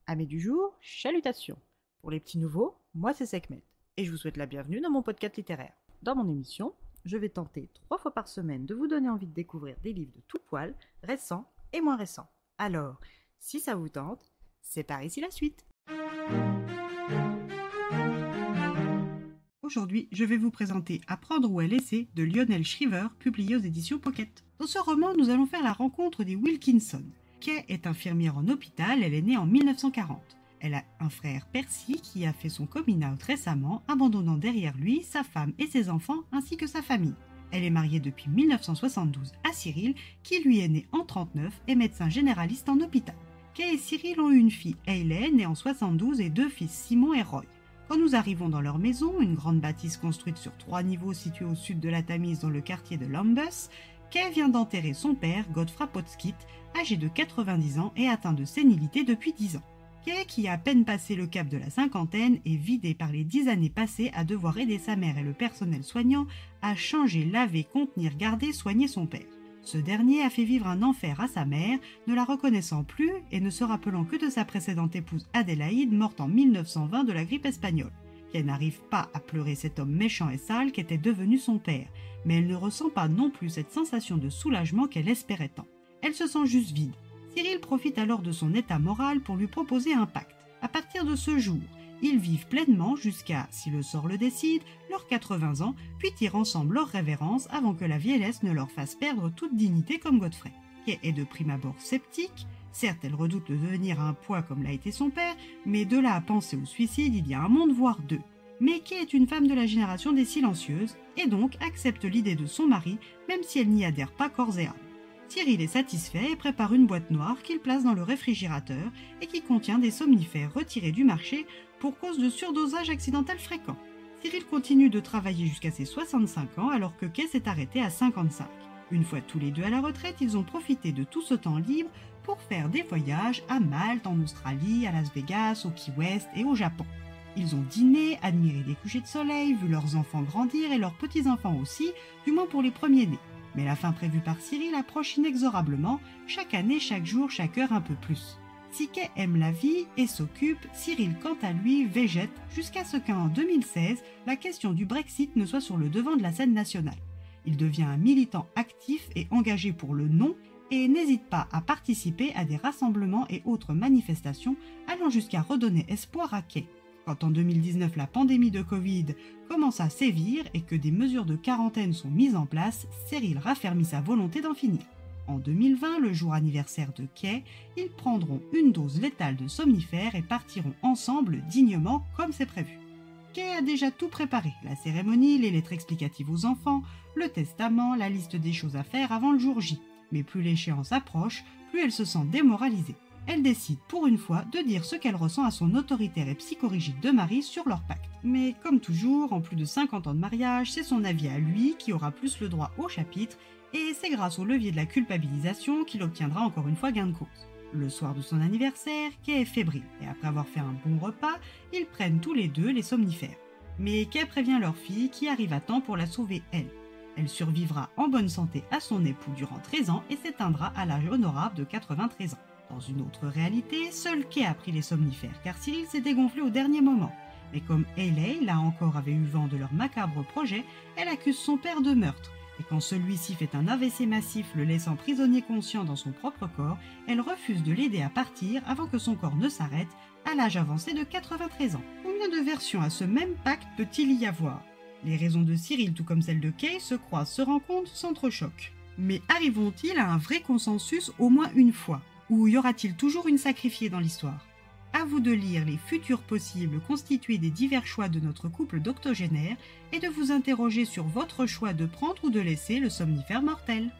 Amis du jour, chalutations. Pour les petits nouveaux, moi c'est Sekhmet et je vous souhaite la bienvenue dans mon podcast littéraire. Dans mon émission, je vais tenter 3 fois par semaine de vous donner envie de découvrir des livres de tout poil, récents et moins récents. Alors, si ça vous tente, c'est par ici la suite. Aujourd'hui, je vais vous présenter Apprendre ou à laisser de Lionel Shriver, publié aux éditions Pocket. Dans ce roman, nous allons faire la rencontre des Wilkinson. Kay est infirmière en hôpital, elle est née en 1940. Elle a un frère Percy qui a fait son coming out récemment, abandonnant derrière lui sa femme et ses enfants ainsi que sa famille. Elle est mariée depuis 1972 à Cyril, qui lui est né en 1939 et médecin généraliste en hôpital. Kay et Cyril ont eu une fille, Hayley, née en 1972, et 2 fils, Simon et Roy. Quand nous arrivons dans leur maison, une grande bâtisse construite sur 3 niveaux située au sud de la Tamise dans le quartier de Lambus, Kay vient d'enterrer son père, Godfrey Potskit, âgé de 90 ans et atteint de sénilité depuis 10 ans. Kay, qui a à peine passé le cap de la cinquantaine, est vidée par les 10 années passées à devoir aider sa mère et le personnel soignant à changer, laver, contenir, garder, soigner son père. Ce dernier a fait vivre un enfer à sa mère, ne la reconnaissant plus et ne se rappelant que de sa précédente épouse Adélaïde, morte en 1920 de la grippe espagnole. Kay n'arrive pas à pleurer cet homme méchant et sale qu'était devenu son père, mais elle ne ressent pas non plus cette sensation de soulagement qu'elle espérait tant. Elle se sent juste vide. Cyril profite alors de son état moral pour lui proposer un pacte. À partir de ce jour, ils vivent pleinement jusqu'à, si le sort le décide, leurs 80 ans, puis tirent ensemble leur révérence avant que la vieillesse ne leur fasse perdre toute dignité comme Godfrey. Kay est de prime abord sceptique. Certes, elle redoute de devenir un poids comme l'a été son père, mais de là à penser au suicide, il y a un monde, voire deux. Mais Kay est une femme de la génération des silencieuses, et donc accepte l'idée de son mari, même si elle n'y adhère pas corps et âme. Cyril est satisfait et prépare une boîte noire qu'il place dans le réfrigérateur et qui contient des somnifères retirés du marché pour cause de surdosage accidentel fréquent. Cyril continue de travailler jusqu'à ses 65 ans alors que Kay s'est arrêtée à 55. Une fois tous les deux à la retraite, ils ont profité de tout ce temps libre pour faire des voyages à Malte, en Australie, à Las Vegas, au Key West et au Japon. Ils ont dîné, admiré des couchers de soleil, vu leurs enfants grandir et leurs petits-enfants aussi, du moins pour les premiers-nés. Mais la fin prévue par Cyril approche inexorablement, chaque année, chaque jour, chaque heure un peu plus. Si Kay aime la vie et s'occupe, Cyril quant à lui végète jusqu'à ce qu'en 2016, la question du Brexit ne soit sur le devant de la scène nationale. Il devient un militant actif et engagé pour le non et n'hésite pas à participer à des rassemblements et autres manifestations allant jusqu'à redonner espoir à Kay. Quand en 2019 la pandémie de Covid commence à sévir et que des mesures de quarantaine sont mises en place, Cyril raffermit sa volonté d'en finir. En 2020, le jour anniversaire de Kay, ils prendront une dose létale de somnifères et partiront ensemble dignement comme c'est prévu. Kay a déjà tout préparé, la cérémonie, les lettres explicatives aux enfants, le testament, la liste des choses à faire avant le jour J. Mais plus l'échéance approche, plus elle se sent démoralisée. Elle décide pour une fois de dire ce qu'elle ressent à son autoritaire et psychorigide de mari sur leur pacte. Mais comme toujours, en plus de 50 ans de mariage, c'est son avis à lui qui aura plus le droit au chapitre, et c'est grâce au levier de la culpabilisation qu'il obtiendra encore une fois gain de cause. Le soir de son anniversaire, Kay est fébrile, et après avoir fait un bon repas, ils prennent tous les deux les somnifères. Mais Kay prévient leur fille qui arrive à temps pour la sauver elle. Elle survivra en bonne santé à son époux durant 13 ans et s'éteindra à l'âge honorable de 93 ans. Dans une autre réalité, seul Kay a pris les somnifères car Cyril s'est dégonflé au dernier moment. Mais comme Hayley, là encore, avait eu vent de leur macabre projet, elle accuse son père de meurtre. Et quand celui-ci fait un AVC massif le laissant prisonnier conscient dans son propre corps, elle refuse de l'aider à partir avant que son corps ne s'arrête, à l'âge avancé de 93 ans. Combien de versions à ce même pacte peut-il y avoir ? Les raisons de Cyril, tout comme celles de Kay, se croisent, se rencontrent, s'entrechoquent. Mais arriveront-ils à un vrai consensus au moins une fois ? Ou y aura-t-il toujours une sacrifiée dans l'histoire ? À vous de lire les futurs possibles constitués des divers choix de notre couple d'octogénaires et de vous interroger sur votre choix de prendre ou de laisser le somnifère mortel.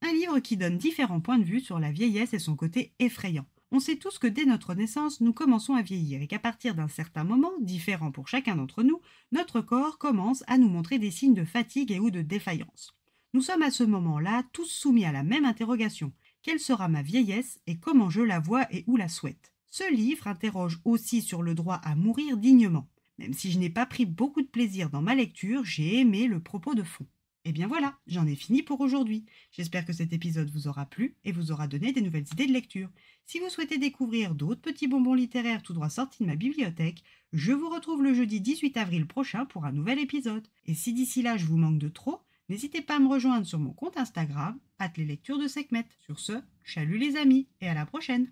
Un livre qui donne différents points de vue sur la vieillesse et son côté effrayant. On sait tous que dès notre naissance, nous commençons à vieillir et qu'à partir d'un certain moment, différent pour chacun d'entre nous, notre corps commence à nous montrer des signes de fatigue et ou de défaillance. Nous sommes à ce moment-là tous soumis à la même interrogation. Quelle sera ma vieillesse et comment je la vois et où la souhaite ? Ce livre interroge aussi sur le droit à mourir dignement. Même si je n'ai pas pris beaucoup de plaisir dans ma lecture, j'ai aimé le propos de fond. Et bien voilà, j'en ai fini pour aujourd'hui. J'espère que cet épisode vous aura plu et vous aura donné des nouvelles idées de lecture. Si vous souhaitez découvrir d'autres petits bonbons littéraires tout droit sortis de ma bibliothèque, je vous retrouve le jeudi 18 avril prochain pour un nouvel épisode. Et si d'ici là je vous manque de trop, n'hésitez pas à me rejoindre sur mon compte Instagram, @leslectures de Sekhmet. Sur ce, chalut les amis et à la prochaine.